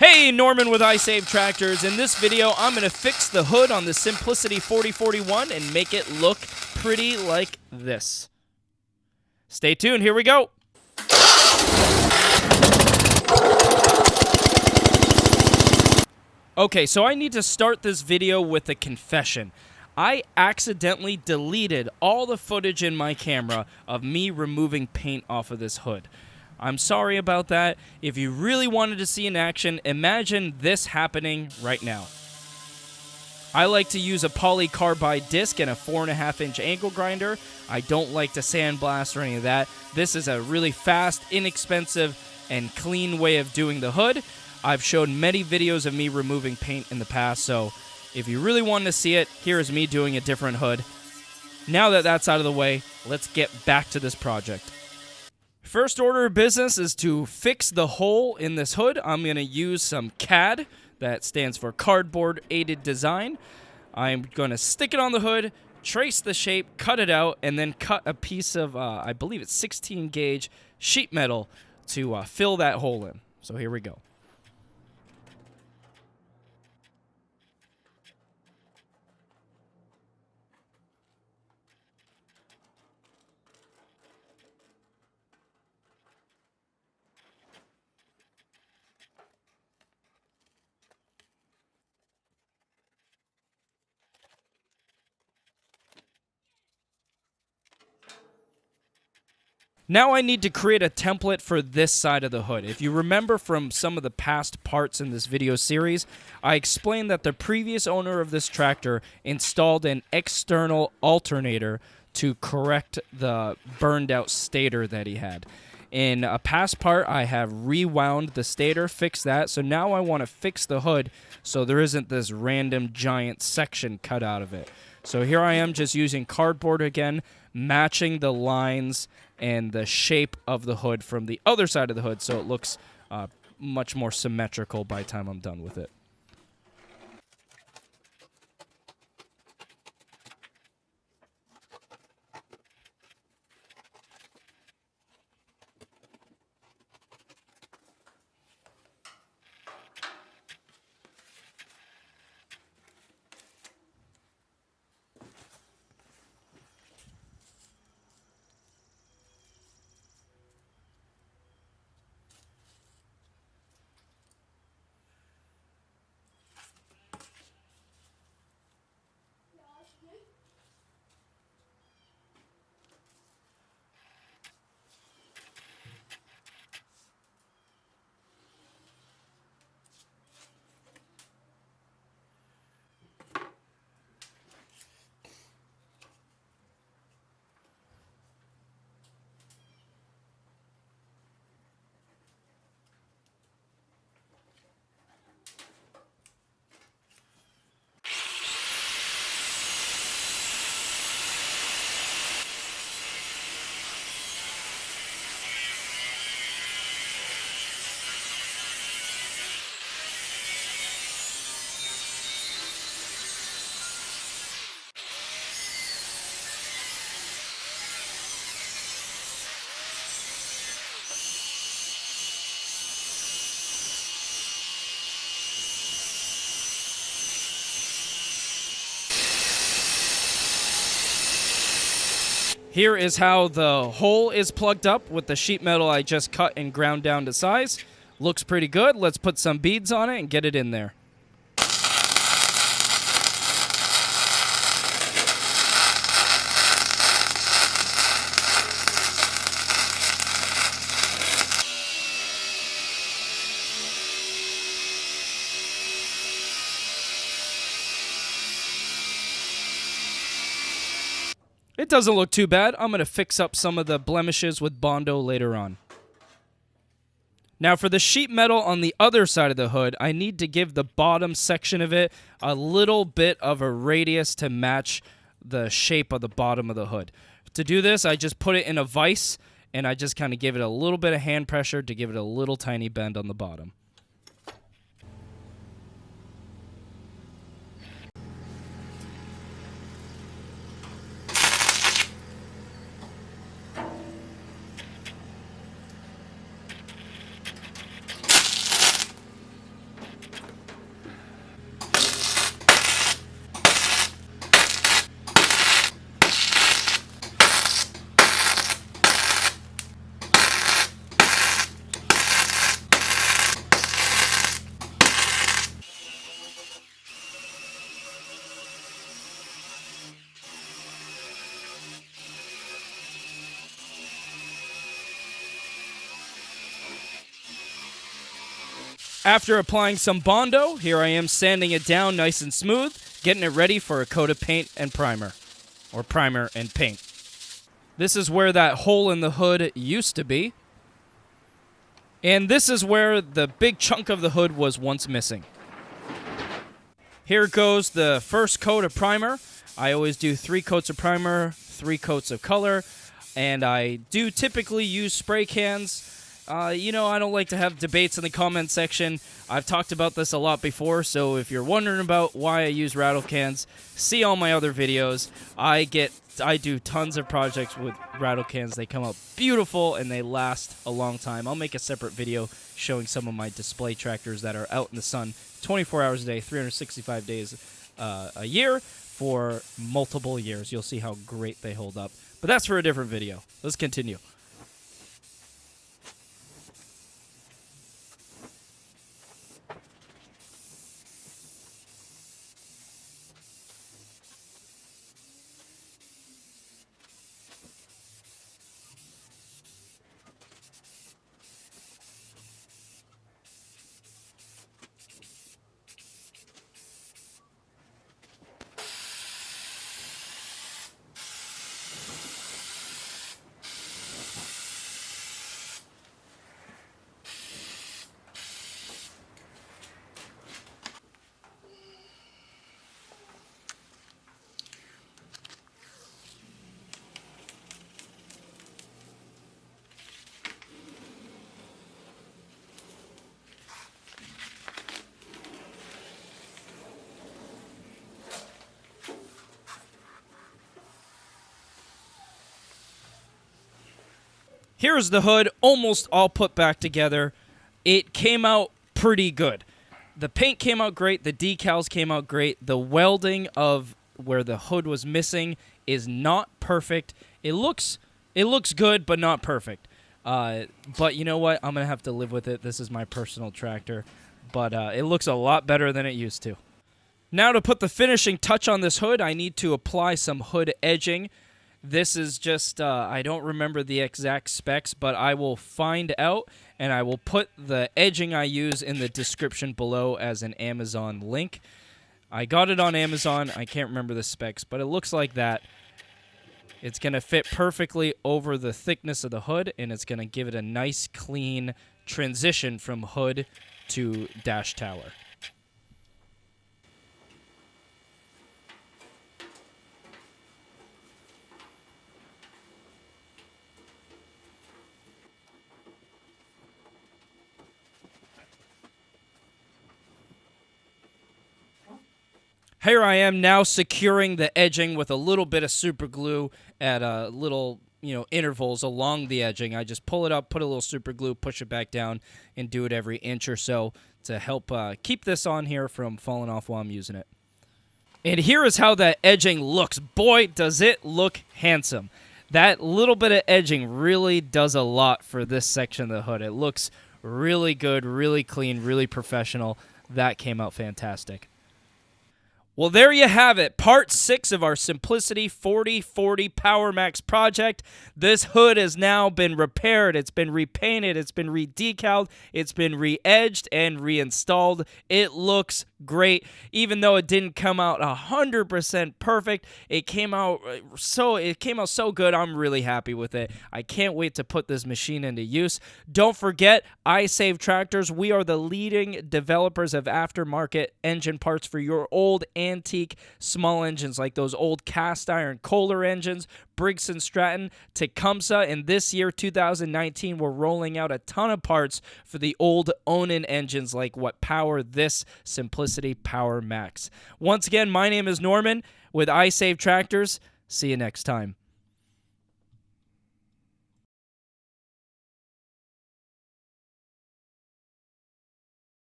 Hey, Norman with isavetractors. In this video, I'm going to fix the hood on the Simplicity 4041 and make it look pretty like this. Stay tuned, here we go. Okay, so I need to start this video with a confession. I accidentally deleted all the footage in my camera of me removing paint off of this hood. I'm sorry about that. If you really wanted to see in action, imagine this happening right now. I like to use a polycarbide disc and a 4.5-inch angle grinder. I don't like to sandblast or any of that. This is a really fast, inexpensive, and clean way of doing the hood. I've shown many videos of me removing paint in the past, so if you really wanted to see it, here is me doing a different hood. Now that that's out of the way, let's get back to this project. First order of business is to fix the hole in this hood. I'm going to use some CAD, that stands for Cardboard Aided Design. I'm going to stick it on the hood, trace the shape, cut it out, and then cut a piece of, I believe it's 16 gauge sheet metal to fill that hole in. So here we go. Now I need to create a template for this side of the hood. If you remember from some of the past parts in this video series, I explained that the previous owner of this tractor installed an external alternator to correct the burned out stator that he had. In a past part, I have rewound the stator, fixed that, so now I want to fix the hood so there isn't this random giant section cut out of it. So here I am just using cardboard again, matching the lines and the shape of the hood from the other side of the hood so it looks much more symmetrical by the time I'm done with it. Here is how the hole is plugged up with the sheet metal I just cut and ground down to size. Looks pretty good. Let's put some beads on it and get it in there. It doesn't look too bad. I'm going to fix up some of the blemishes with Bondo later on. Now for the sheet metal on the other side of the hood, I need to give the bottom section of it a little bit of a radius to match the shape of the bottom of the hood. To do this, I just put it in a vise and I just kind of give it a little bit of hand pressure to give it a little tiny bend on the bottom. After applying some Bondo, here I am sanding it down nice and smooth, getting it ready for a coat of paint and primer. Or primer and paint. This is where that hole in the hood used to be. And this is where the big chunk of the hood was once missing. Here goes the first coat of primer. I always do 3 coats of primer, 3 coats of color, and I do typically use spray cans. You know, I don't like to have debates in the comment section. I've talked about this a lot before, so if you're wondering about why I use rattle cans, see all my other videos. I do tons of projects with rattle cans. They come out beautiful, and they last a long time. I'll make a separate video showing some of my display tractors that are out in the sun 24 hours a day, 365 days a year for multiple years. You'll see how great they hold up. But that's for a different video. Let's continue. Here's the hood, almost all put back together. It came out pretty good. The paint came out great. The decals came out great. The welding of where the hood was missing is not perfect. It looks good, but not perfect. But you know what? I'm going to have to live with it. This is my personal tractor. But it looks a lot better than it used to. Now to put the finishing touch on this hood, I need to apply some hood edging. This is just, I don't remember the exact specs, but I will find out, and I will put the edging I use in the description below as an Amazon link. I got it on Amazon. I can't remember the specs, but it looks like that. It's going to fit perfectly over the thickness of the hood, and it's going to give it a nice, clean transition from hood to dash tower. Here I am now securing the edging with a little bit of super glue at little, intervals along the edging. I just pull it up, put a little super glue, push it back down, and do it every inch or so to help keep this on here from falling off while I'm using it. And here is how that edging looks. Boy, does it look handsome. That little bit of edging really does a lot for this section of the hood. It looks really good, really clean, really professional. That came out fantastic. Well, there you have it. Part 6 of our Simplicity 4040 Powermax project. This hood has now been repaired. It's been repainted. It's been re-decaled. It's been re-edged and reinstalled. It looks great. Even though it didn't come out 100% perfect, it came out so good. I'm really happy with it. I can't wait to put this machine into use. Don't forget, isavetractors. We are the leading developers of aftermarket engine parts for your old antique small engines like those old cast iron Kohler engines, Briggs & Stratton, Tecumseh, and this year, 2019, we're rolling out a ton of parts for the old Onan engines like what power this Simplicity Powermax. Once again, my name is Norman with isavetractors. See you next time.